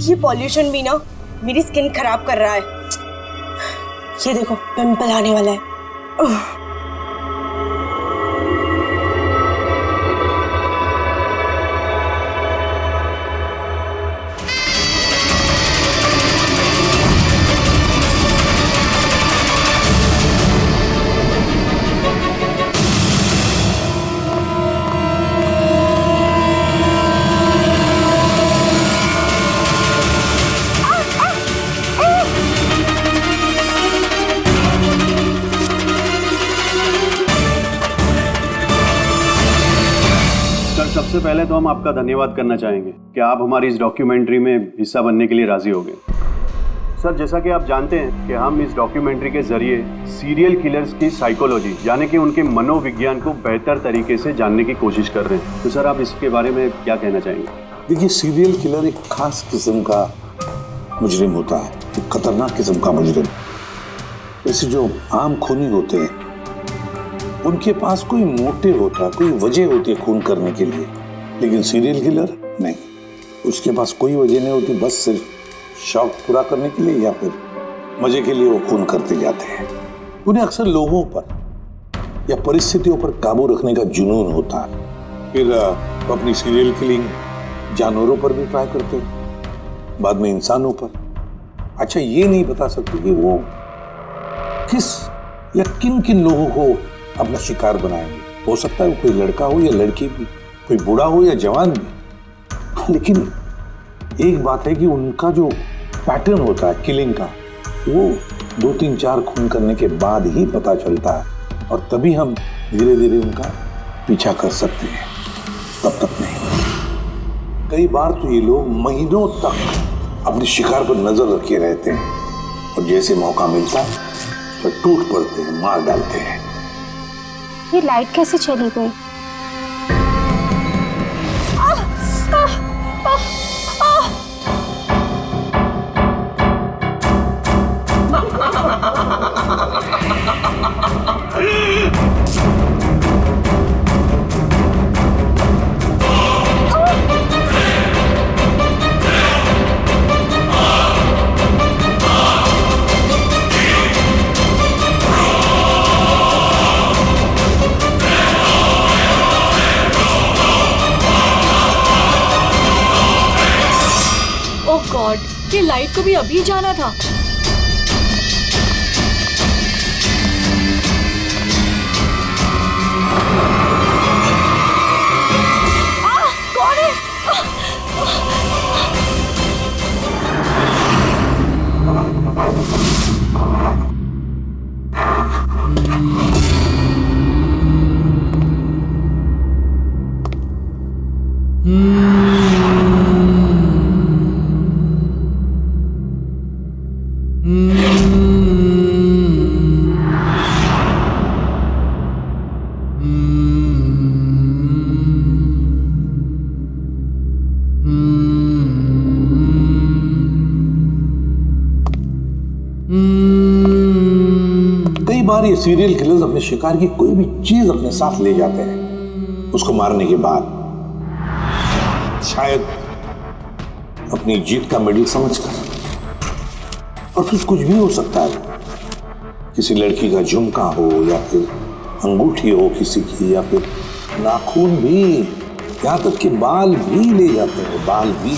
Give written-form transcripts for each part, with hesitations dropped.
ये पॉल्यूशन भी ना मेरी स्किन खराब कर रहा है। ये देखो पिंपल आने वाला है। सबसे पहले तो हम आपका धन्यवाद करना चाहेंगे कि आप हमारी इस डॉक्यूमेंट्री में हिस्सा बनने के लिए राजी हो गए। सर, जैसा कि आप जानते हैं कि हम इस डॉक्यूमेंट्री के जरिए सीरियल किलर्स की साइकोलॉजी यानी कि उनके मनोविज्ञान को बेहतर तरीके से जानने की कोशिश कर रहे हैं। तो सर, आप इसके बारे में क्या कहना चाहेंगे? देखिए, सीरियल किलर एक खास किस्म का मुजरिम होता है, एक खतरनाक किस्म का मुजरिम। जैसे जो आम खूनी होते हैं उनके पास कोई मोटिव होता है, कोई वजह होती है खून करने के लिए, लेकिन सीरियल किलर नहीं, उसके पास कोई वजह नहीं होती, बस सिर्फ शौक पूरा करने के लिए या फिर मजे के लिए वो खून करते जाते हैं। उन्हें अक्सर लोगों पर या परिस्थितियों पर काबू रखने का जुनून होता है। फिर वो अपनी सीरियल किलिंग जानवरों पर भी ट्राई करते हैं, बाद में इंसानों पर। अच्छा, ये नहीं बता सकते कि वो किस या किन किन लोगों को अपना शिकार बनाएंगे। हो सकता है वो कोई लड़का हो या लड़की भी, कोई बूढ़ा हो या जवान भी। लेकिन एक बात है कि उनका जो पैटर्न होता है किलिंग का, वो 2-3-4 खून करने के बाद ही पता चलता है, और तभी हम धीरे धीरे उनका पीछा कर सकते हैं, तब तक नहीं। कई बार तो ये लोग महीनों तक अपने शिकार पर नजर रखे रहते हैं, और जैसे मौका मिलता है तो टूट पड़ते हैं, मार डालते हैं। ये लाइट कैसे चली गई? ये लाइट को भी अभी जाना था। कौन है? कई बार ये सीरियल किलर्स अपने शिकार की कोई भी चीज अपने साथ ले जाते हैं, उसको मारने के बाद शायद अपनी जीत का मेडल समझकर। और फिर कुछ भी हो सकता है, किसी लड़की का झुमका हो या फिर अंगूठी हो किसी की, या फिर नाखून भी, यहां तक कि बाल भी ले जाते हैं, बाल भी।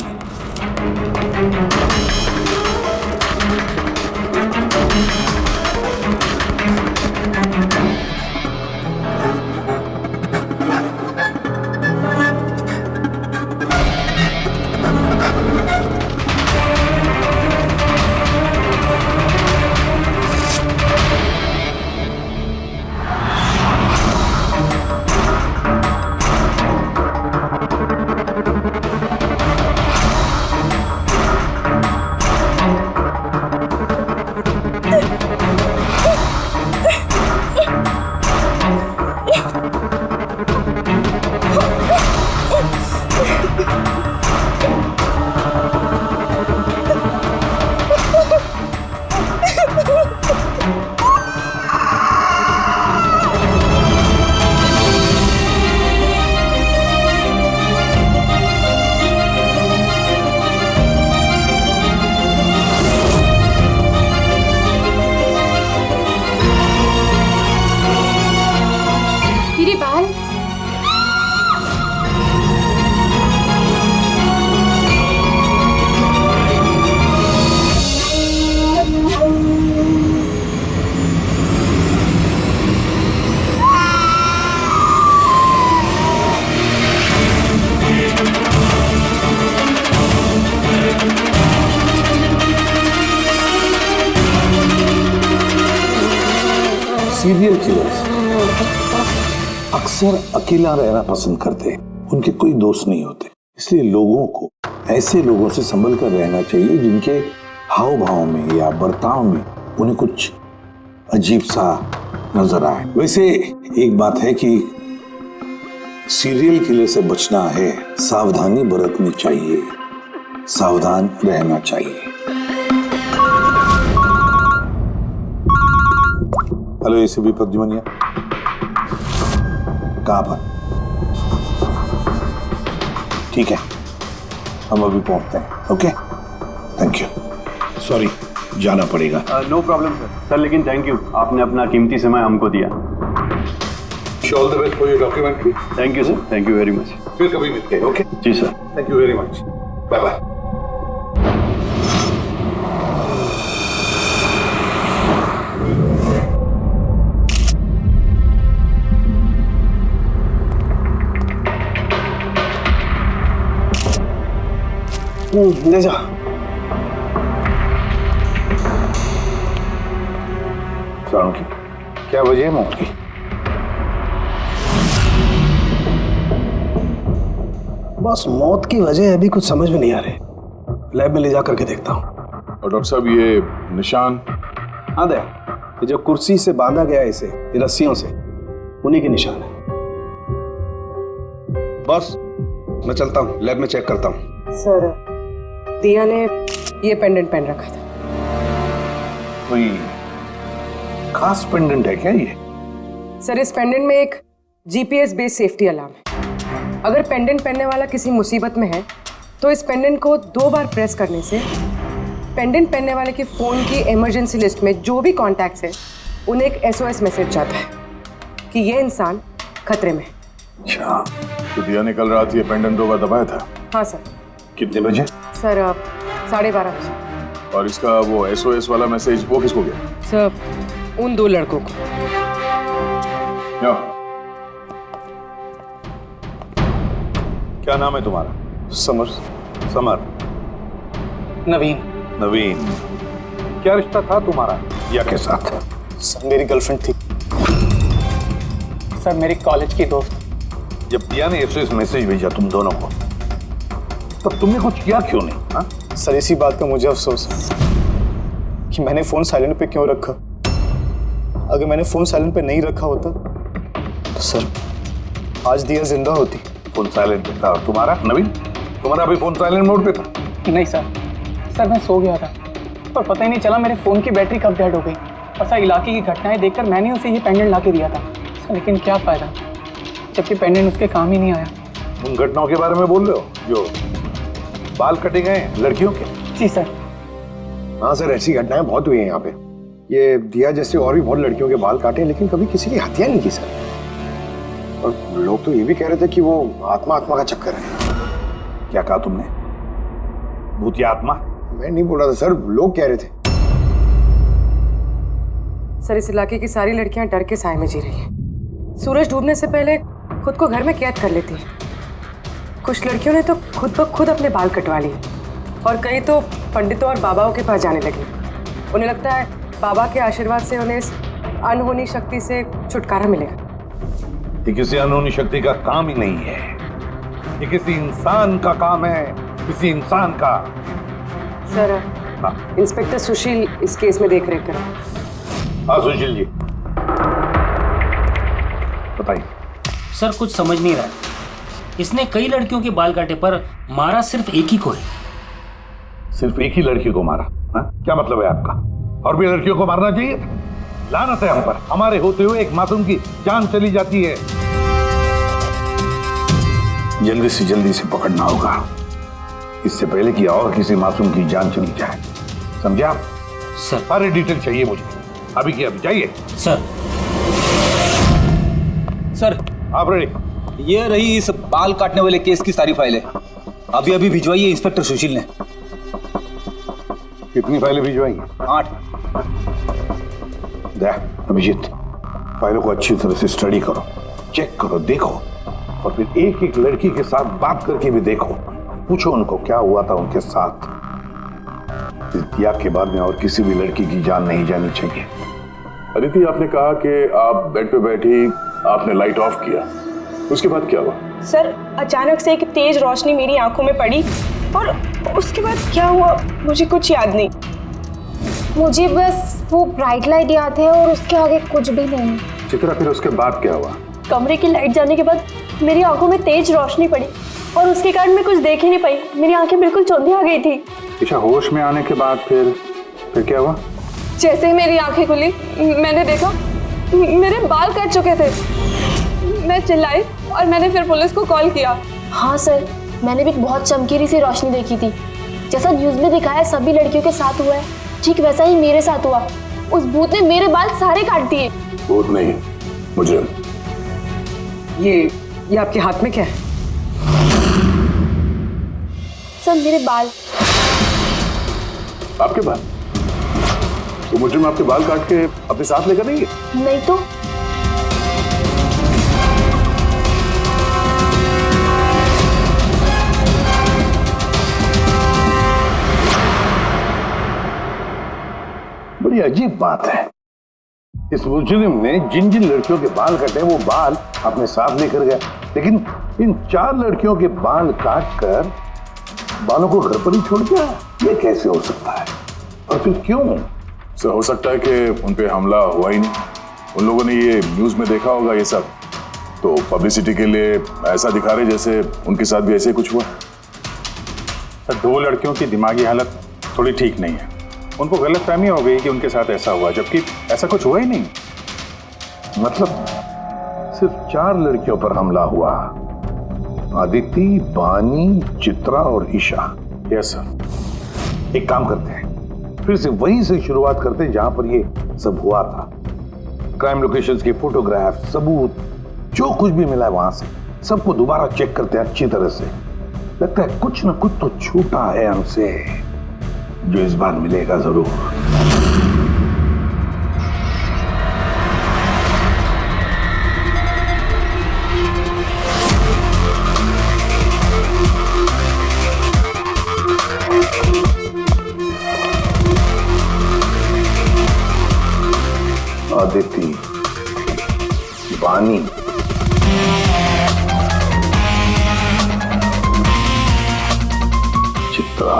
सीरियल किलर्स अक्सर अकेला रहना पसंद करते हैं, उनके कोई दोस्त नहीं होते। इसलिए लोगों को ऐसे लोगों से संभल कर रहना चाहिए जिनके हाव भाव में या बर्ताव में उन्हें कुछ अजीब सा नजर आए। वैसे एक बात है कि सीरियल किलर से बचना है, सावधानी बरतनी चाहिए, सावधान रहना चाहिए। हेलो एसीपी प्रद्युमन, कहां पर? ठीक है, हम अभी पहुंचते हैं। Okay, thank you. सॉरी, जाना पड़ेगा। नो प्रॉब्लम सर, लेकिन थैंक यू, आपने अपना कीमती समय हमको दिया। All the best for your documentary. Thank you sir, thank you very much. फिर कभी मिलते हैं। Okay ji sir, thank you very much, bye bye. ले जा। सारों की क्या वजह है मौत की? बस मौत की वजह अभी कुछ समझ में नहीं आ रही। लैब में ले जा करके देखता हूँ। और डॉक्टर साहब ये निशान? हाँ दया, ये जो कुर्सी से बांधा गया है इसे, ये रस्सियों से, उन्हीं के निशान है। बस मैं चलता हूँ, लैब में चेक करता हूँ। सर, दिया ने ये पेंडेंट पहन रखा था। कोई खास पेंडेंट है क्या ये? सर, इस पेंडेंट में एक जीपीएस बेस्ड सेफ्टी अलार्म है। अगर पेंडेंट पहनने वाला किसी मुसीबत में है तो इस पेंडेंट को 2 बार प्रेस करने से पेंडेंट पहनने वाले के फोन की इमरजेंसी लिस्ट में जो भी कॉन्टैक्ट्स है उन्हें एक SOS मैसेज जाता है कि ये इंसान खतरे में है। अच्छा, तो दिया ने कल रात ये पेंडेंट 2 बार दबाया था? हाँ सर। कितने बजे? सर, 12:30 बजे। और इसका वो SOS वाला मैसेज वो किसको गया? सर, उन 2 लड़कों को। क्या नाम है तुम्हारा? समर। समर। नवीन। नवीन। क्या रिश्ता था तुम्हारा दिया के साथ? सर, मेरी गर्लफ्रेंड थी। सर, मेरी कॉलेज की दोस्त। जब दिया ने SOS मैसेज भेजा तुम दोनों को, तब तुमने कुछ किया क्यों नहीं? हा? सर, इसी बात का मुझे अफसोस है कि मैंने फोन साइलेंट पे क्यों रखा। अगर मैंने फोन साइलेंट पे नहीं रखा होता तो सर आज दिया जिंदा होती। फोन साइलेंट पे था। और तुम्हारा नवीन, तुम्हारा अभी फोन साइलेंट मोड पे था? नहीं सर, सर मैं सो गया था पर पता ही नहीं चला मेरे फ़ोन की बैटरी कब डेड हो गई। और सर, इलाके की घटनाएं देखकर मैंने उसे ये पेंडेंट ला के दिया था सर, लेकिन क्या फ़ायदा जबकि पेंडेंट उसके काम ही नहीं आया। उन घटनाओं के बारे में बोल रहे हो जो बाल कटे गए लड़कियों के? जी सर। हाँ सर, ऐसी घटनाएं बहुत हुई हैं यहाँ पे। ये दिया जैसे और भी बहुत लड़कियों के बाल काटे, लेकिन कभी किसी की हत्या नहीं की सर। और लोग तो ये भी कह रहे थे कि वो आत्मा का चक्कर है। क्या कहा तुमने? भूतिया आत्मा? मैं नहीं बोल रहा था सर, लोग कह रहे थे। सर, इस इलाके की सारी लड़कियां डर के साए में जी रही हैं। सूरज डूबने से पहले खुद को घर में कैद कर लेती हैं। कुछ लड़कियों ने तो खुद ब खुद अपने बाल कटवा लिए और कई तो पंडितों और बाबाओं के पास जाने लगी। उन्हें लगता है बाबा के आशीर्वाद से उन्हें इस अनहोनी शक्ति से छुटकारा मिलेगा। ये किसी अनहोनी शक्ति का काम ही नहीं है, ये किसी इंसान का काम है, किसी इंसान का। सर, इंस्पेक्टर सुशील इस केस में देख रेख करें। हाँ सुशील जी, बताइए। सर, कुछ समझ नहीं रहा। इसने कई लड़कियों के बाल काटे पर मारा सिर्फ एक ही को है। सिर्फ एक ही लड़की को मारा? हा? क्या मतलब है आपका? और भी लड़कियों को मारना चाहिए था? लानत है हम पर, हमारे होते हुए एक मासूम की जान चली जाती है। जल्दी से जल्दी से पकड़ना होगा, इससे पहले कि और किसी मासूम की जान चली जाए। समझे आप? सर। सारे डिटेल चाहिए मुझे, अभी की अभी चाहिए। सर। सर, आप रेडी? ये रही इस बाल काटने वाले केस की सारी फाइलें। अभी भिजवाई है इंस्पेक्टर सुशील ने। कितनी फाइलें भिजवाई? 8। अभिजीत, फाइलों को अच्छी तरह से स्टडी करो, चेक करो, देखो, और फिर एक एक लड़की के साथ बात करके भी देखो। पूछो उनको क्या हुआ था उनके साथ। इस दिया के बाद में और किसी भी लड़की की जान नहीं जानी चाहिए। अदिति, आपने कहा कि आप बेड पे बैठी, आपने लाइट ऑफ किया, उसके बाद क्या हुआ? सर अचानक से एक तेज रोशनी मेरी आंखों में पड़ी और उसके बाद क्या हुआ मुझे कुछ याद नहीं। मुझे बस वो ब्राइट लाइट याद है और उसके आगे कुछ भी नहीं। चित्रा, फिर उसके बाद क्या हुआ? कमरे की लाइट जाने के बाद मेरी आंखों में तेज रोशनी पड़ी और उसके कारण मैं कुछ देख ही नहीं पाई। मेरी आंखें बिल्कुल चौंधी आ गई थी। ईशा, होश में आने के बाद फिर क्या हुआ? जैसे ही मेरी आंखें खुली मैंने देखा मेरे बाल कट चुके थे। मैं चिल्लाई और मैंने फिर पुलिस को कॉल किया। हाँ सर, मैंने भी बहुत चमकीली सी रोशनी देखी थी। जैसा न्यूज़ में दिखाया सभी लड़कियों के साथ हुआ है, ठीक वैसा ही मेरे साथ हुआ। उस भूत ने मेरे बाल सारे काट दिए। भूत नहीं, मुजरिम। ये आपके हाथ में क्या है? सर मेरे बाल। आपके बाल? तो मुजरिम आपके बाल काट के अपने साथ लेकर नहीं है? नहीं तो। बड़ी अजीब बात है, इस मुजरिम ने जिन जिन लड़कियों के बाल कटे वो बाल अपने साथ लेकर गया, लेकिन इन 4 लड़कियों के बाल काट कर बालों को घर पर ही छोड़ गया। ये कैसे हो सकता है और फिर क्यों? सर, हो सकता है कि उन पे हमला हुआ ही नहीं। उन लोगों ने ये न्यूज में देखा होगा ये सब, तो पब्लिसिटी के लिए ऐसा दिखा रहे जैसे उनके साथ भी ऐसे कुछ हुआ। सर, 2 लड़कियों की दिमागी हालत थोड़ी ठीक नहीं है। उनको गलतफहमी हो गई कि उनके साथ ऐसा हुआ, जबकि ऐसा कुछ हुआ ही नहीं। मतलब सिर्फ 4 लड़कियों पर हमला हुआ, अदिति, बानी, चित्रा और ईशा। Yes sir. एक काम करते हैं, फिर से वहीं से शुरुआत करते हैं जहां पर ये सब हुआ था। क्राइम लोकेशंस के फोटोग्राफ, सबूत, जो कुछ भी मिला है वहां से सबको दोबारा चेक करते हैं अच्छी तरह से। लगता है कुछ ना कुछ तो छूटा है हमसे, जो इस बार मिलेगा जरूर। अदिति, बानी, चित्रा,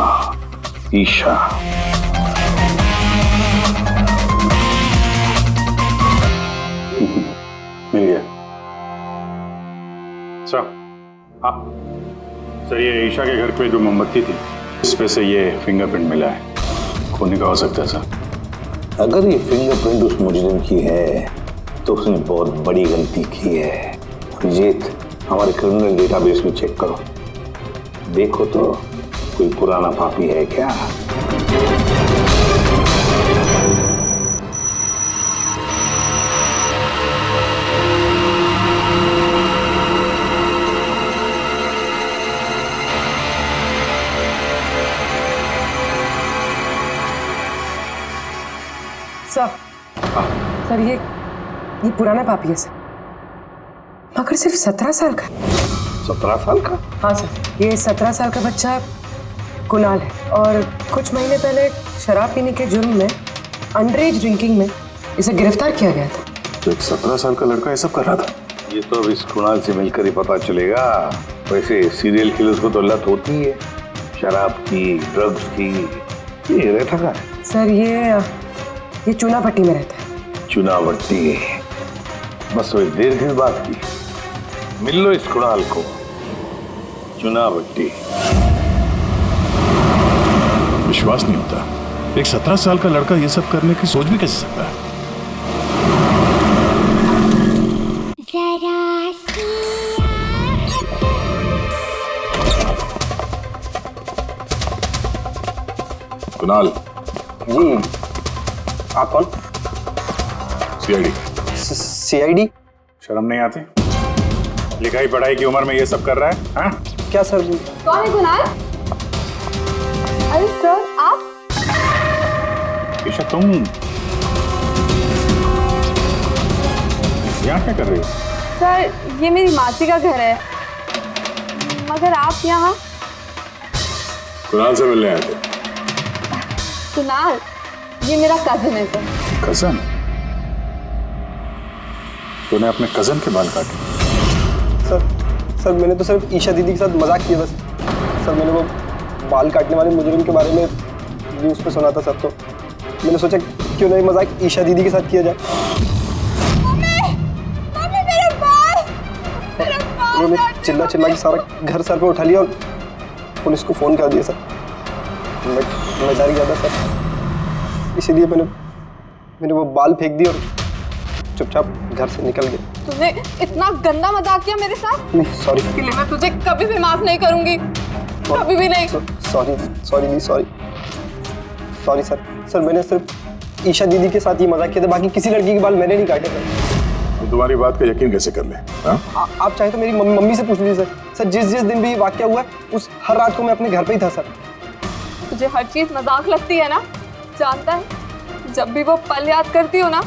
ईशा। मिल गया सर। हाँ सर, ये ईशा के घर पे जो मोमबत्ती थी, इस पे से ये फिंगरप्रिंट मिला है। खोने का हो सकता है सर। अगर ये फिंगरप्रिंट उस मुजरिम की है तो उसने बहुत बड़ी गलती की है। अभिजीत, हमारे क्रिमिनल डेटाबेस में चेक करो, देखो तो कोई पुराना पापी है क्या। सर ये पुराना पापी है सर, मगर सिर्फ 17 साल का। 17 साल का? हाँ सर, ये 17 साल का बच्चा कुणाल है और कुछ महीने पहले शराब पीने के जुर्म में, अंडरएज ड्रिंकिंग में इसे गिरफ्तार किया गया था। तो एक 17 साल का लड़का ये सब कर रहा था? ये तो अब इस कुणाल से मिलकर ही पता चलेगा। वैसे सीरियल किलर्स को तो लत होती है शराब की, ड्रग्स की। ये रहता कहाँ है? सर ये चुनाभट्टी में रहता है। चुनाभट्टी? बस वही देर की बात की। मिल लो इस कुणाल को। चुनाभट्टी। विश्वास नहीं होता, एक 17 साल का लड़का ये सब करने की सोच भी कैसे सकता है? कुणाल जी। आप कौन? सीआईडी। सीआईडी? शर्म नहीं आती? लिखाई पढ़ाई की उम्र में ये सब कर रहा है? हाँ? क्या सर? कौन है कुणाल? अरे सर आप? ईशा, तुम यहाँ क्या कर रही हो? सर ये मेरी मासी का घर है, मगर आप यहाँ? कुणाल से मिलने आए थे। कुणाल ये मेरा कजिन है सर। कजन? तूने अपने कजन के बाल काटे? सर मैंने तो सिर्फ ईशा दीदी के साथ मजाक किया बस। सर मैंने वो बाल काटने वाले मुजरिम के बारे में न्यूज़ पे सुना था सर, तो मैंने सोचा क्यों नहीं मजाक ईशा दीदी के साथ किया जाए। उन्होंने चिल्ला चिल्ला के सारा घर सर पे उठा लिया और पुलिस को फोन कर दिया सर। मैं डर गया था सर, इसीलिए मैंने वो बाल फेंक दिए और चुपचाप घर से निकल गया। तूने इतना गंदा मजाक किया मेरे साथ? नहीं सॉरी। इसके लिए मैं तुझे कभी भी माफ नहीं करूंगी, कभी भी नहीं। सॉरी सर मैंने सिर्फ ईशा दीदी के साथ ही मजाक किया था, बाकी किसी लड़की के बाल मैंने नहीं काटे सर। तो तुम्हारी बात का यकीन कैसे कर ले? आप चाहे तो मेरी मम्मी से पूछ लीजिए सर। जिस दिन भी वाकया हुआ उस हर रात को मैं अपने घर पे ही था सर। तुझे हर चीज मजाक लगती है ना? जानता है जब भी वो पल याद करती हो ना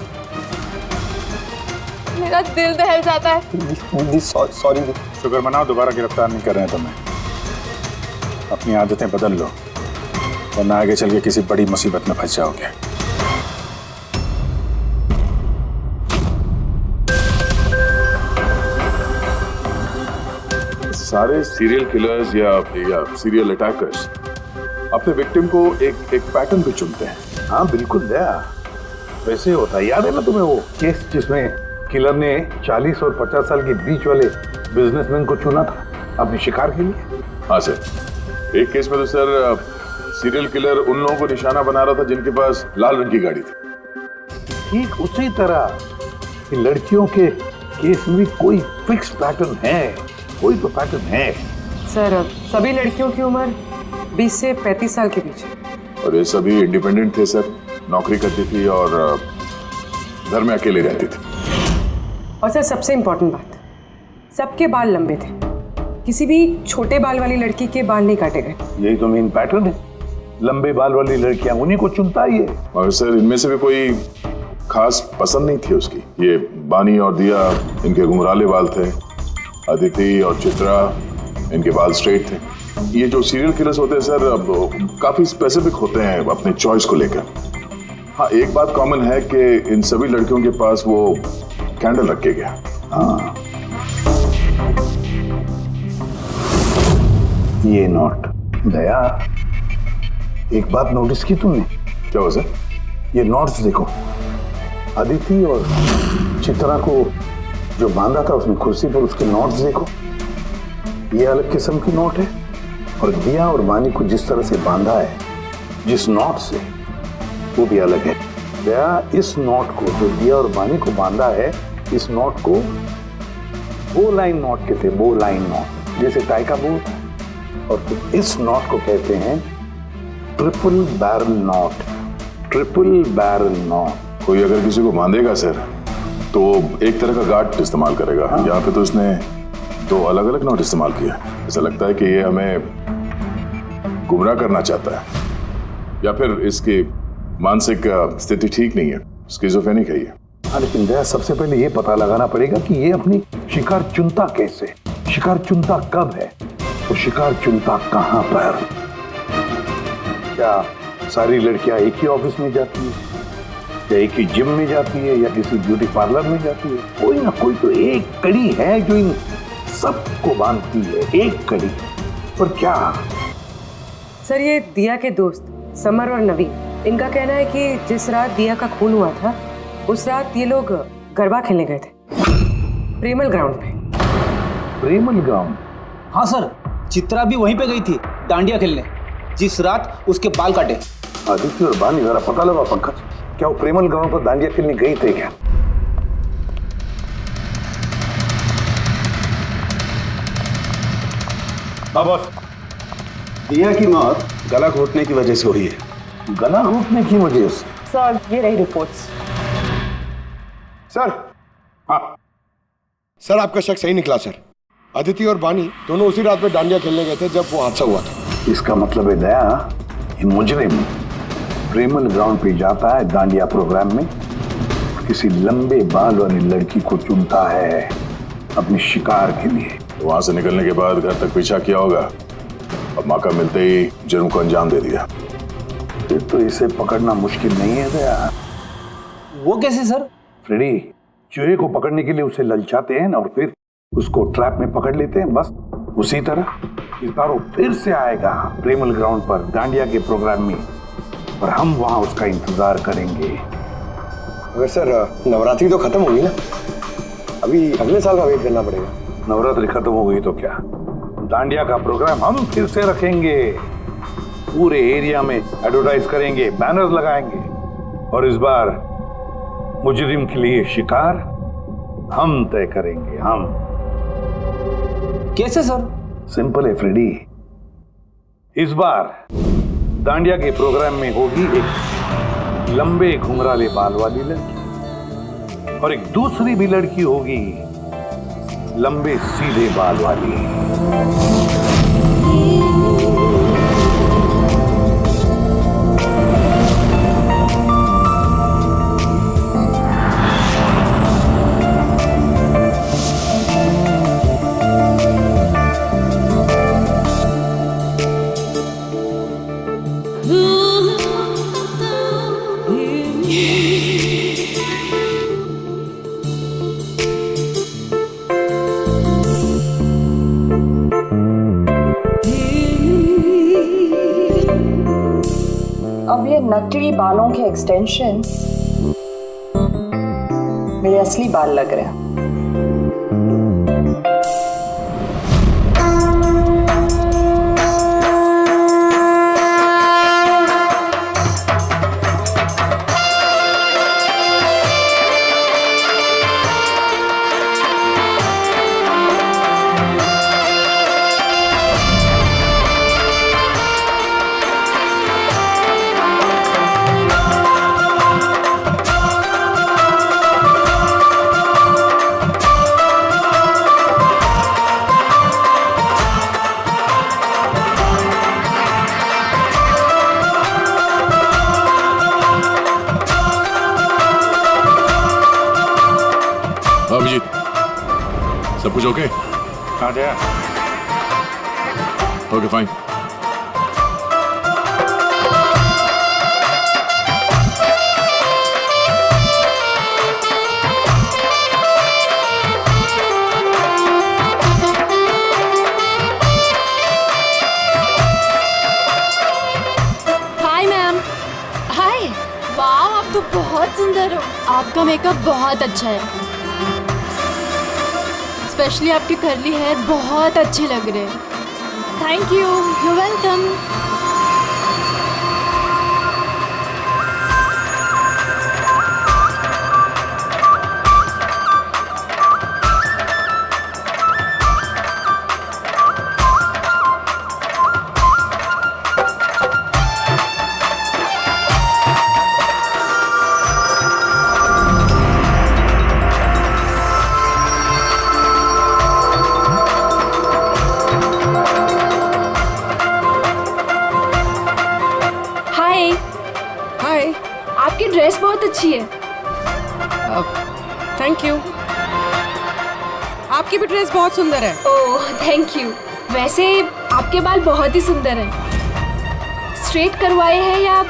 मेरा दिल दहल जाता है। दीदी सॉरी दीदी। शुक्र मनाओ दोबारा गिरफ्तार नहीं कर रहे हैं तुम्हें। अपनी आदतें बदल लो वरना आगे चल के किसी बड़ी मुसीबत में फंस जाओगे। सारे सीरियल किलर्स या सीरियल अटैकर्स अपने विक्टिम को एक पैटर्न पे चुनते हैं। हाँ बिल्कुल दया, वैसे होता है। याद है ना तुम्हें वो केस जिसमें किलर ने 40 और 50 साल के बीच वाले बिजनेसमैन को चुना था अपने शिकार के लिए? हाँ सर, एक केस में तो सर सीरियल किलर उन लोगों को निशाना बना रहा था जिनके पास लाल रंग की गाड़ी थी। ठीक उसी तरह लड़कियों के केस में भी कोई फिक्स पैटर्न है, कोई तो पैटर्न है। सर सभी लड़कियों की उम्र 20 से 35 साल के बीच है। और ये सभी इंडिपेंडेंट थे सर, नौकरी करती थी और घर में अकेले रहती थी। और सर सबसे इम्पोर्टेंट बात, सबके बाल लंबे थे, किसी भी छोटे बाल वाली लड़की के बाल नहीं काटे गए। यही तो मेन पैटर्न है, लंबे बाल वाली लड़कियां उन्हीं को चुनता है ये। और सर इनमें से भी कोई खास पसंद नहीं थी उसकी। ये बानी और दिया, इनके घुंघराले बाल थे। अदिति और चित्रा, इनके बाल स्ट्रेट थे। ये जो सीरियल किलर्स होते हैं सर काफी स्पेसिफिक होते हैं अपने चॉइस को लेकर। हाँ एक बात कॉमन है कि इन सभी लड़कियों के पास वो कैंडल रख के गया। हाँ ये नोट दया, एक बात नोटिस की तुमने? क्या हुआ सर? ये नोट्स देखो, अदिति और चित्रा को जो बांधा था उसने कुर्सी पर, उसके नोट्स देखो, ये अलग किस्म की नोट है। और दिया और वानी को जिस तरह से बांधा है जिस नोट से, वो भी अलग है। दया इस नोट को जो दिया और वानी को बांधा है, इस नोट को बो लाइन नोट कहते हैं, बो लाइन नोट, जैसे टाई का बो। और इस नोट को कहते हैं triple barrel note, triple barrel note. कोई अगर किसी को बांधेगा सर तो एक तरह का गार्ड इस्तेमाल करेगा। यहाँ पे तो उसने दो अलग अलग नोट इस्तेमाल किया। ऐसा लगता है कि ये हमें गुमराह करना चाहता है, या फिर इसकी मानसिक स्थिति ठीक नहीं है, स्किज़ोफ्रेनिक है ये। हाँ लेकिन दया सबसे पहले ये पता लगाना पड़ेगा कि ये अपनी शिकार चुनता कैसे, शिकार चुनता कब है, और शिकार चुनता कहाँ पर। क्या सारी लड़कियां एक ही ऑफिस में जाती है, या एक ही जिम में जाती है, या किसी ब्यूटी पार्लर में जाती है? कोई ना कोई तो एक कड़ी है जो इन सबको बांधती है, एक कड़ी। पर क्या? सर ये दिया के दोस्त समर और नवीन, इनका कहना है कि जिस रात दिया का खून हुआ था उस रात ये लोग गरबा खेलने गए थे प्रेमल ग्राउंड पे। प्रेमल ग्राउंड? हाँ सर, चित्रा भी वहीं पे गई थी डांडिया खेलने जिस रात उसके बाल काटे। आदित्य और बानी जरा पता लगा पंकज, क्या वो प्रेमल ग्राउंड पर डांडिया खेलने गई थे क्या? बॉस, दिया की मौत गला घोटने की वजह से हुई है। गला घोटने की वजह से? सर ये रही रिपोर्ट्स। सर हाँ सर आपका शक सही निकला सर। अदिति और बानी दोनों उसी रात में डांडिया खेलने गए थे जब वो हादसा हुआ था। इसका मतलब है दया, ये मुजरिम प्रेमल ग्राउंड पे जाता है डांडिया प्रोग्राम में, किसी लंबे बाल वाली लड़की को चुनता है अपने शिकार के लिए। वहां से निकलने के बाद घर तक पीछा किया होगा, अब मौका मिलते ही जुर्म को अंजाम दे दिया। फिर तो इसे पकड़ना मुश्किल नहीं है दया। वो कैसे सर? फ्रेडी, चूहे को पकड़ने के लिए उसे ललचाते हैं और फिर उसको ट्रैप में पकड़ लेते हैं। बस उसी तरह इस बार वो फिर से आएगा प्रेमल ग्राउंड पर दांडिया के प्रोग्राम में, और हम वहां उसका इंतजार करेंगे। मगर सर नवरात्रि तो खत्म होगी ना, अभी अगले साल का वेट करना पड़ेगा। नवरात्रि खत्म हो गई तो क्या, दांडिया का प्रोग्राम हम फिर से रखेंगे। पूरे एरिया में एडवर्टाइज करेंगे, बैनर लगाएंगे, और इस बार मुजरिम के लिए शिकार हम तय करेंगे। हम कैसे सर? सिंपल है फ्रेडी। इस बार दांडिया के प्रोग्राम में होगी एक लंबे घुंघराले बाल वाली लड़की, और एक दूसरी भी लड़की होगी लंबे सीधे बाल वाली। अब ये नकली बालों के एक्सटेंशन मेरे असली बाल लग रहे हैं। अभिजीत, सब कुछ ओके? हाँ Jaya. Okay fine. Hi ma'am. Hi. वाह, आप तो बहुत सुंदर हो। आपका मेकअप बहुत अच्छा है, स्पेशली आपके कर्ली हेयर बहुत अच्छे लग रहे हैं। Thank you. You welcome. Hi. आपकी ड्रेस बहुत अच्छी है। Thank you. आपकी भी ड्रेस बहुत सुंदर है। Oh thank you. वैसे आपके बाल बहुत ही सुंदर हैं। स्ट्रेट करवाए हैं या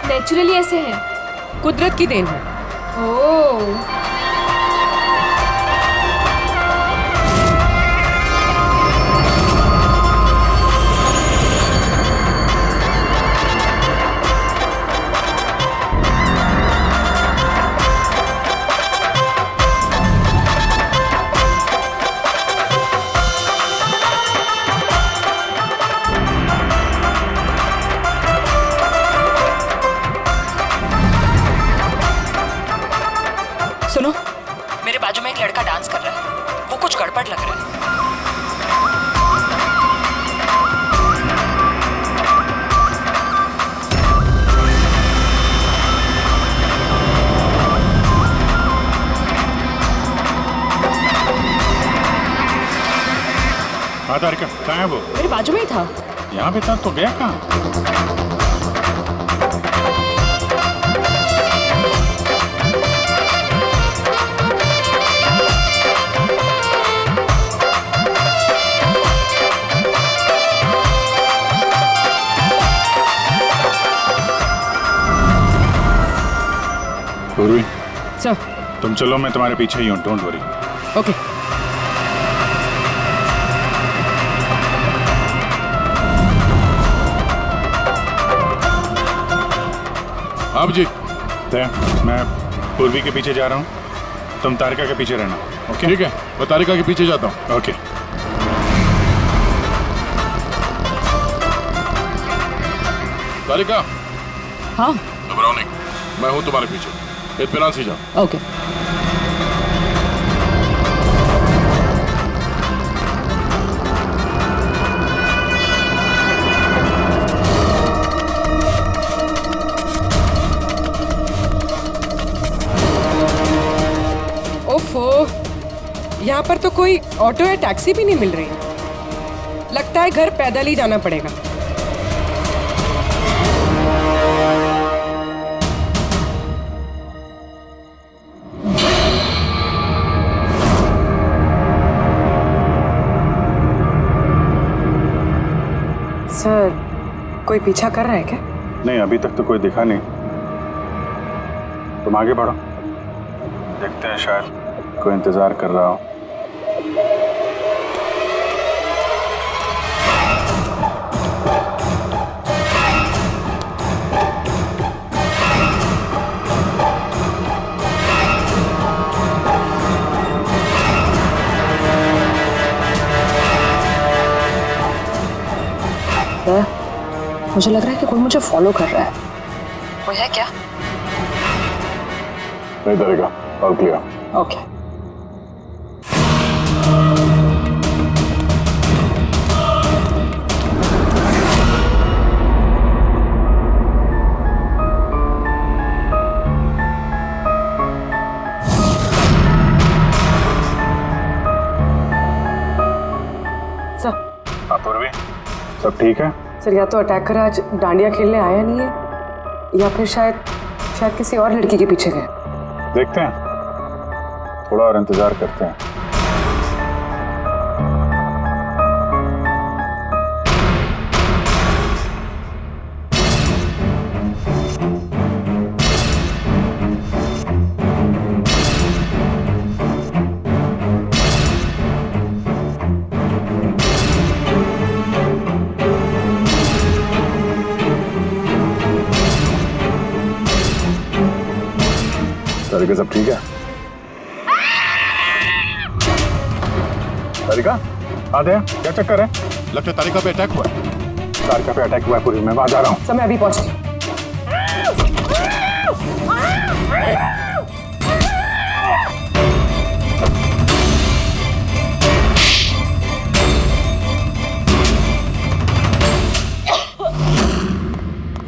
नेचुरली ऐसे हैं? कुदरत की देन है। ओह सुनो, मेरे बाजू में एक लड़का डांस कर रहा है, वो कुछ गड़बड़ लग रहा है। हाँ तारिका, कहाँ है वो? मेरे बाजू में ही था। यहाँ पे था तो गया कहाँ? पूर्वी, सर, तुम चलो, मैं तुम्हारे पीछे ही हूँ, डोंट वरी। ओके। अब जी मैं पूर्वी के पीछे जा रहा हूँ, तुम तारिका के पीछे रहना। ओके ठीक है, मैं तारिका के पीछे जाता हूँ। ओके। तारिका। हाँ। घबराओ नहीं, मैं हूँ तुम्हारे पीछे, इत्मीनान से जाओ। ओके। ओफो, यहाँ पर तो कोई ऑटो या टैक्सी भी नहीं मिल रही। लगता है घर पैदल ही जाना पड़ेगा। सर, कोई पीछा कर रहा है क्या? नहीं, अभी तक तो कोई दिखा नहीं। तुम आगे बढ़ो, देखते हैं, शायद कोई इंतजार कर रहा हो। मुझे लग रहा है कि कोई मुझे फॉलो कर रहा है। वो है क्या? नहीं तारिका, और क्लियर। ओके। सर। हाँ पूर्वी, सब ठीक है? सर, या तो अटैकर आज डांडिया खेलने आया नहीं है, या फिर शायद किसी और लड़की के पीछे गए। देखते हैं, थोड़ा और इंतजार करते हैं। तारिका, सब ठीक है? तारिका, आधे क्या चक्कर है? लगता है तारिका पे अटैक हुआ है। तारिका पे अटैक हुआ है पूरी, मैं वहां जा रहा हूँ। समय अभी पहुंचती।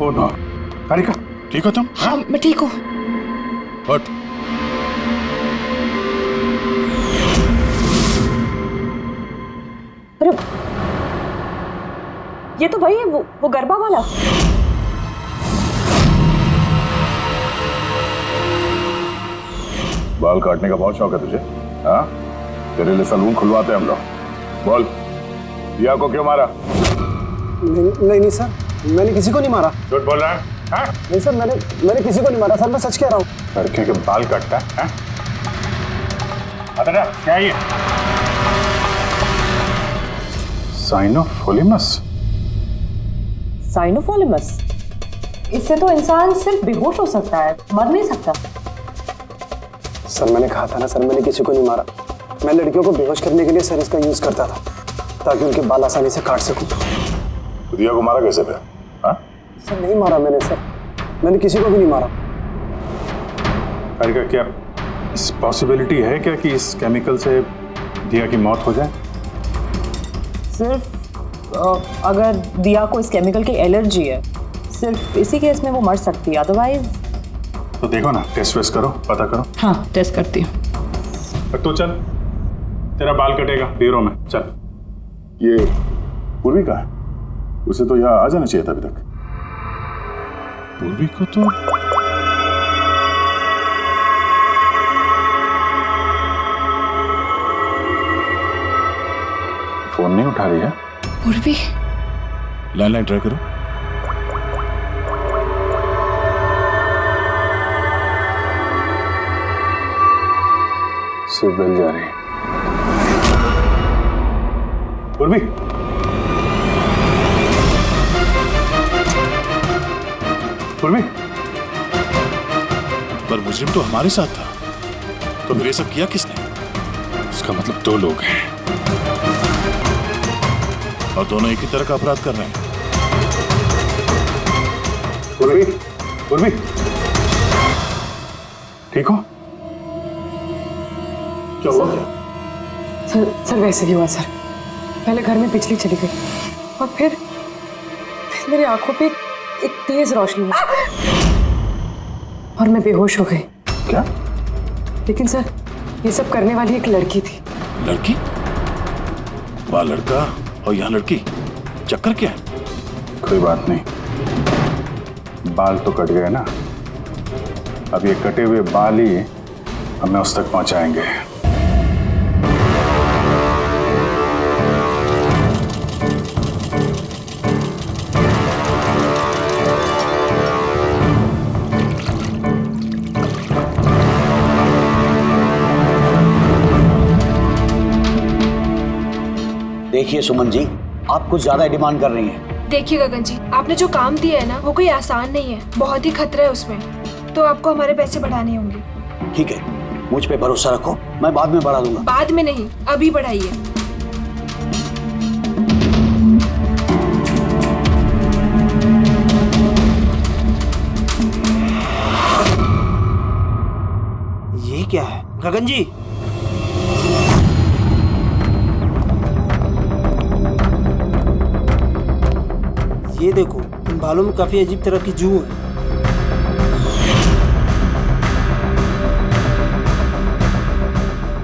ओ नो, तारिका ठीक हो तुम? हाँ, मैं ठीक हूँ। हट। अरे, ये तो वही है, वो गरबा वाला। बाल काटने का बहुत शौक है तुझे? हाँ, तेरे लिए सलून खुलवाते हैं हम लोग। बोल, दिया को क्यों मारा? नहीं सर, मैंने किसी को नहीं मारा। झूठ बोल रहा है? हाँ? नहीं सर, मैंने किसी को नहीं मारा सर, मैं सच कह रहा हूँ। लड़कियों के बाल काटता है? अरे क्या ये? साइनोफोलिमस? साइनोफोलिमस? इससे तो इंसान सिर्फ बेहोश हो सकता है, मर नहीं सकता। सर, मैंने कहा था ना सर, मैंने किसी को नहीं मारा। मैं लड़कियों को बेहोश करने के लिए सर इसका यूज करता था, ताकि उनके बाल आसानी से काट सकूं। दिया को मारा कैसे पे? हाँ? सर, नहीं मारा मैंने सर, मैंने किसी को भी नहीं मारा। अरे क्या इस पॉसिबिलिटी है क्या कि इस केमिकल से दिया की मौत हो जाए? सिर्फ अगर दिया को इस केमिकल की एलर्जी है, सिर्फ इसी केस में वो मर सकती है, अदरवाइज। तो देखो ना, टेस्ट वेस्ट करो, पता करो। हाँ, टेस्ट करती हूँ। तो चल, तेरा बाल कटेगा ब्यूरो में, चल। ये पूर्वी का है, उसे तो यहाँ आ जाना चाहिए था अभी तक। पूर्वी को तो फोन नहीं उठा रही है। पूर्वी, लैंडलाइन ट्राई करो। सिर्फ बेल जा रही है। पूर्वी, पूर्वी, पर मुजरिम तो हमारे साथ था, तो फिर ये सब किया किसने? इसका मतलब दो लोग हैं और दोनों एक ही तरह का अपराध कर रहे हैं। पूर्वी, पूर्वी, ठीक हो? क्या हुआ? सर वैसे ही हुआ सर। पहले घर में बिजली चली गई और फिर मेरी आंखों पे एक तेज रोशनी आई और मैं बेहोश हो गई। क्या? लेकिन सर ये सब करने वाली एक लड़की थी। लड़की? वहाँ लड़का और यहाँ लड़की, चक्कर क्या है? कोई बात नहीं, बाल तो कट गए ना, अब ये कटे हुए बाल ही हमें उस तक पहुंचाएंगे। देखिए सुमन जी, आप कुछ ज्यादा डिमांड कर रही हैं। देखिए गगन जी, आपने जो काम दिया है ना वो कोई आसान नहीं है, बहुत ही खतरा है उसमें, तो आपको हमारे पैसे बढ़ाने होंगे। ठीक है, मुझ पे भरोसा रखो, मैं बाद में बढ़ा दूंगा। बाद में नहीं, अभी बढ़ाइए। ये क्या है गगन जी? ये देखो, इन बालों में काफी अजीब तरह की जू है।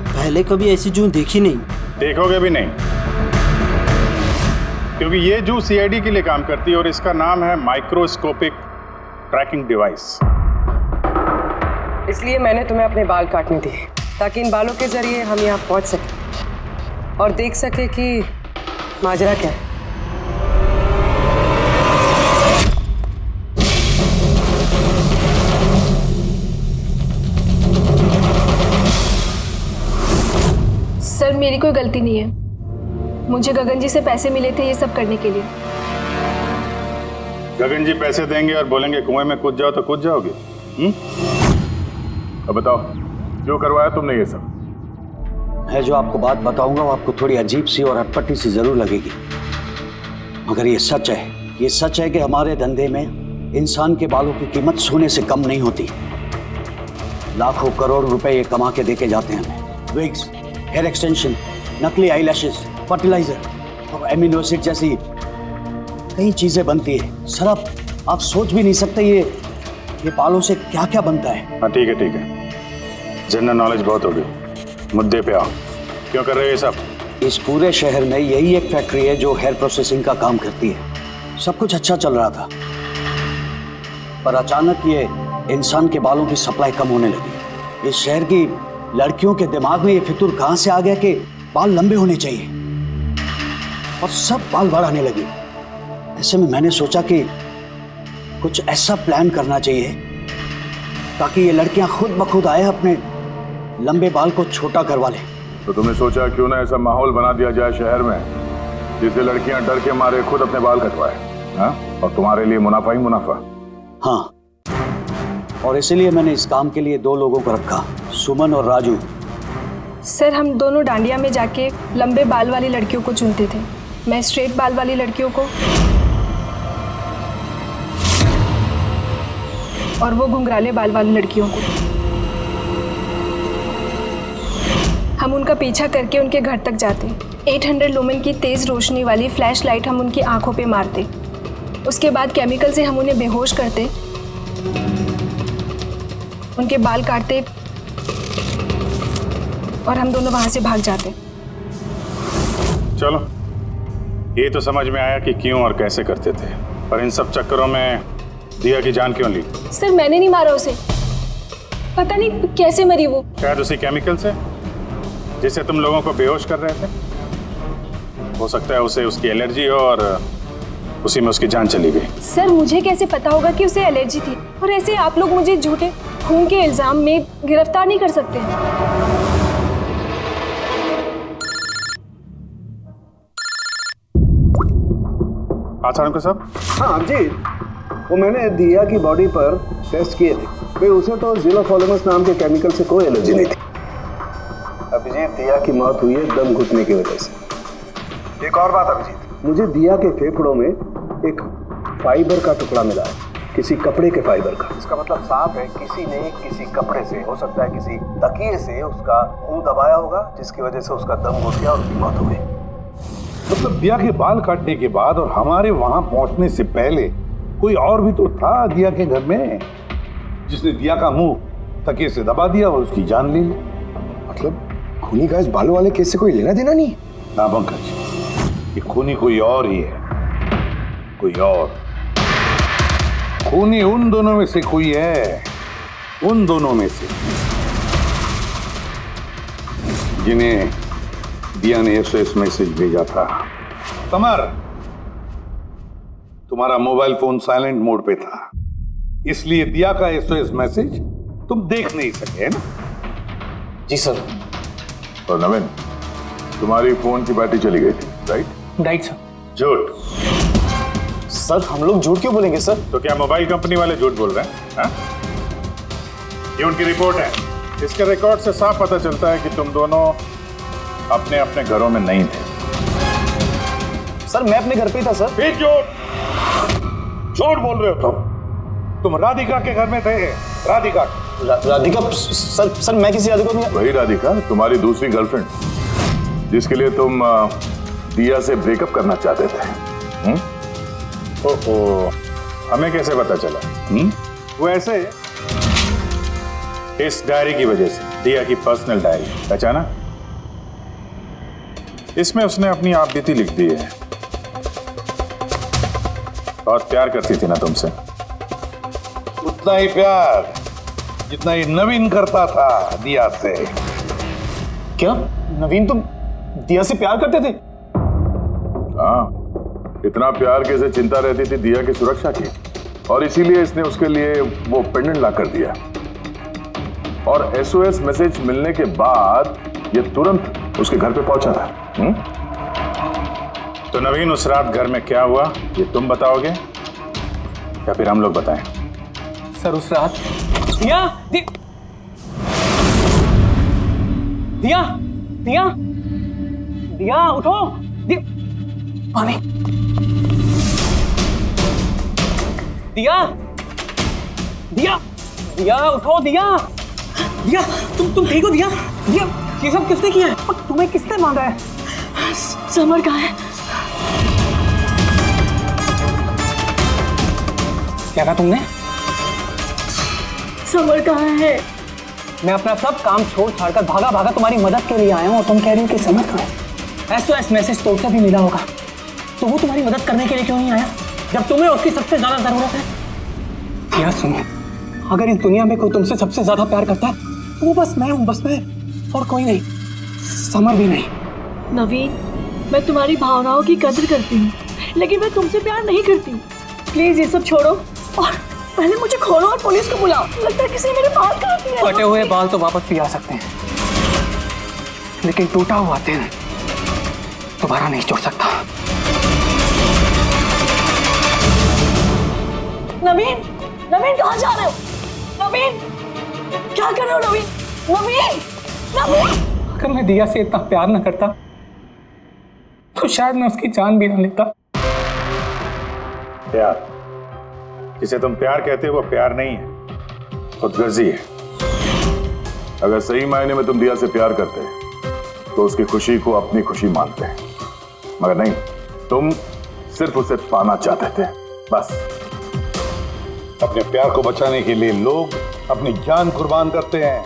पहले कभी ऐसी जू देखी नहीं। देखोगे भी नहीं, क्योंकि ये जू सीआईडी के लिए काम करती है और इसका नाम है माइक्रोस्कोपिक ट्रैकिंग डिवाइस। इसलिए मैंने तुम्हें अपने बाल काटने दिए ताकि इन बालों के जरिए हम यहाँ पहुँच सके और देख सके कि माजरा क्या है। सर मेरी कोई गलती नहीं है, मुझे गगन जी से पैसे मिले थे ये सब करने के लिए। गगन जी पैसे देंगे और बोलेंगे कुएं में कूद जाओ तो कूद जाओगे? अब बताओ, क्यों करवाया तुमने ये सब? मैं जो आपको बात बताऊंगा वो आपको थोड़ी अजीब सी और अटपटी सी जरूर लगेगी, मगर ये सच है। ये सच है कि हमारे धंधे में इंसान के बालों की कीमत सोने से कम नहीं होती। लाखों करोड़ रुपए ये कमा के देके जाते हैं हमें। विग्स, हेयर एक्सटेंशन, नकली आईलैशेस, फर्टिलाइजर और एमिनो एसिड जैसी कई चीजें बनती है। सर आप सोच भी नहीं सकते ये बालों से क्या क्या बनता है। हाँ ठीक है, जनरल नॉलेज बहुत हो गई, मुद्दे पे आओ। क्यों कर रहे हो ये सब? इस पूरे शहर में यही एक फैक्ट्री है जो हेयर प्रोसेसिंग का काम करती है। सब कुछ अच्छा चल रहा था, पर अचानक ये इंसान के बालों की सप्लाई कम होने लगी। इस शहर की लड़कियों के दिमाग में ये फितूर कहां से आ गया कि बाल लंबे होने चाहिए, और सब बाल बढ़ाने लगी। ऐसे में मैंने सोचा कि कुछ ऐसा प्लान करना चाहिए ताकि ये लड़कियां खुद ब खुद आए अपने लंबे बाल को छोटा करवा लें। तो तुमने सोचा क्यों ना ऐसा माहौल बना दिया जाए शहर में जिससे लड़कियां डर के मारे खुद अपने बाल कटवाए, हाँ? और तुम्हारे लिए मुनाफा ही मुनाफा। हाँ, और इसीलिए मैंने इस काम के लिए दो लोगों को रखा, सुमन और राजू। सर हम दोनों डांडिया में जाके लंबे बाल वाली लड़कियों को चुनते थे, मैं स्ट्रेट बाल वाली लड़कियों को और वो घुंघराले बाल वाली लड़कियों को। हम उनका पीछा करके उनके घर तक जाते, 800 लुमेन की तेज रोशनी वाली फ्लैश लाइट हम उनकी आंखों पे मारते, उसके बाद केमिकल से हम उन्हें बेहोश करते, उनके बाल काटते और हम दोनों वहां से भाग जाते। चलो, ये तो समझ में आया कि क्यों और कैसे करते थे, पर इन सब चक्करों में दिया की जान क्यों ली? सर मैंने नहीं मारा उसे, पता नहीं कैसे मरी वो। शायद उसी केमिकल से जिससे तुम लोगों को बेहोश कर रहे थे। हो सकता है उसे उसकी एलर्जी हो और उसी में उसकी जान चली गई। सर मुझे कैसे पता होगा कि उसे एलर्जी थी, और ऐसे आप लोग मुझे झूठे खून के इल्जाम में गिरफ्तार नहीं कर सकते। चाणक्य साहब। हाँ अभिजीत, वो मैंने दिया की बॉडी पर टेस्ट किए थे, भाई उसे तो ज़िलोफॉर्मस नाम के केमिकल से कोई एलर्जी नहीं थी। अभिजीत, दिया की मौत हुई है दम घुटने की वजह से। एक और बात अभिजीत, मुझे दिया के फेफड़ों में एक फाइबर का टुकड़ा मिला है, किसी कपड़े के फाइबर का। इसका मतलब साफ है किसी ने किसी कपड़े से, हो सकता है किसी तकिए से, उसका मुंह दबाया होगा, जिसकी वजह से उसका दम घुट गया और उसकी मौत हो गई। मतलब दिया के बाल काटने के बाद और हमारे वहां पहुंचने से पहले कोई और भी तो था दिया के घर में, जिसने दिया का मुंह तकिए से दबा दिया और उसकी जान ले ली। मतलब खूनी का इस बालों वाले केस से कोई लेना देना नहीं? ना पंकज, ये खूनी कोई और ही है, कोई और। खूनी उन दोनों में से कोई है, उन दोनों में से जिन्हें दिया ने एसओएस मैसेज भेजा था। समर, तुम्हारा मोबाइल फोन साइलेंट मोड पे था, इसलिए दिया का एसओएस मैसेज तुम देख नहीं सके, है ना? जी सर। और नवीन, तुम्हारी फोन की बैटरी चली गई थी, राइट? Right sir. झूठ। सर हम लोग झूठ क्यों बोलेंगे सर? तो क्या मोबाइल कंपनी वाले झूठ बोल रहे हैं? हाँ? ये उनकी रिपोर्ट है। इसके रिकॉर्ड से साफ पता चलता है कि तुम दोनों अपने अपने घरों में नहीं थे। सर मैं अपने घर पे ही था सर। फिर झूठ बोल रहे हो तुम राधिका के घर में थे। राधिका राधिका सर मैं किसी राधिका नहीं। वही राधिका, तुम्हारी दूसरी गर्लफ्रेंड, जिसके लिए तुम दिया से ब्रेकअप करना चाहते थे। ओहो, हमें कैसे पता चला? वो ऐसे इस डायरी की वजह से, दिया की पर्सनल डायरी, पहचाना? इसमें उसने अपनी आप बीती लिख दी है। बहुत प्यार करती थी ना तुमसे। उतना ही प्यार जितना ही नवीन करता था दिया से। क्या नवीन तुम दिया से प्यार करते थे? हाँ, इतना प्यार कि इसे चिंता रहती थी दिया की सुरक्षा की, और इसीलिए इसने उसके लिए वो पेंडेंट ला कर दिया। और एसओएस मैसेज मिलने के बाद ये तुरंत उसके घर पे पहुंचा था। तो नवीन, उस रात घर में क्या हुआ ये तुम बताओगे या फिर हम लोग बताएं? सर उस रात दिया दिया दिया दिया उठो। पानी। दिया दिया दिया उठो। दिया दिया तुम ठीक हो? दिया दिया ये सब किसने किया है? और तुम्हें किसने मांगा है? समर कहाँ है? क्या कहा तुमने? समर कहाँ है? मैं अपना सब काम छोड़ छाड़कर भागा भागा तुम्हारी मदद के लिए आया हूँ और तुम कह रही हो कि समर कहाँ है? एसओएस मैसेज तो उसे भी मिला होगा, तो वो तुम्हारी मदद करने के लिए क्यों नहीं आया जब तुम्हें उसकी सबसे ज्यादा जरूरत है? क्या सुनो, अगर इस दुनिया में कोई तुमसे सबसे ज्यादा प्यार करता है तो वो बस मैं हूँ, बस मैं, और कोई नहीं, समर भी नहीं। नवीन, मैं तुम्हारी भावनाओं की कदर करती हूँ, लेकिन मैं तुमसे प्यार नहीं करती हूँ। प्लीज ये सब छोड़ो और पहले मुझे खोलो और पुलिस को बुलाओ। लगता है किसी ने मेरे बाल काट दिए। कटे हुए बाल तो वापस भी आ सकते हैं, लेकिन टूटा हुआ दिल दोबारा नहीं जुड़ सकता। नवीन, नवीन कहाँ जा रहे हो? नवीन, क्या कर रहे हो? नवीन, नवीन, नवीन। अगर मैं दिया से इतना प्यार न करता तो शायद मैं उसकी जान भी न लेता। प्यार, जिसे तुम प्यार कहते हो वो प्यार नहीं है, खुदगर्जी है। अगर सही मायने में तुम दिया से प्यार करते तो उसकी खुशी को अपनी खुशी मानते, मगर नहीं, तुम सिर्फ उसे पाना चाहते थे, बस। अपने प्यार को बचाने के लिए लोग अपनी जान कुर्बान करते हैं,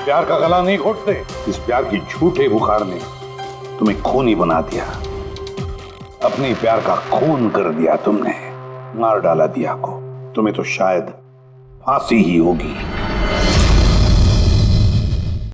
प्यार का गला नहीं घोटते। इस प्यार की झूठे बुखार ने तुम्हें खूनी बना दिया, अपने प्यार का खून कर दिया तुमने, मार डाला दिया को। तुम्हें तो शायद फांसी ही होगी।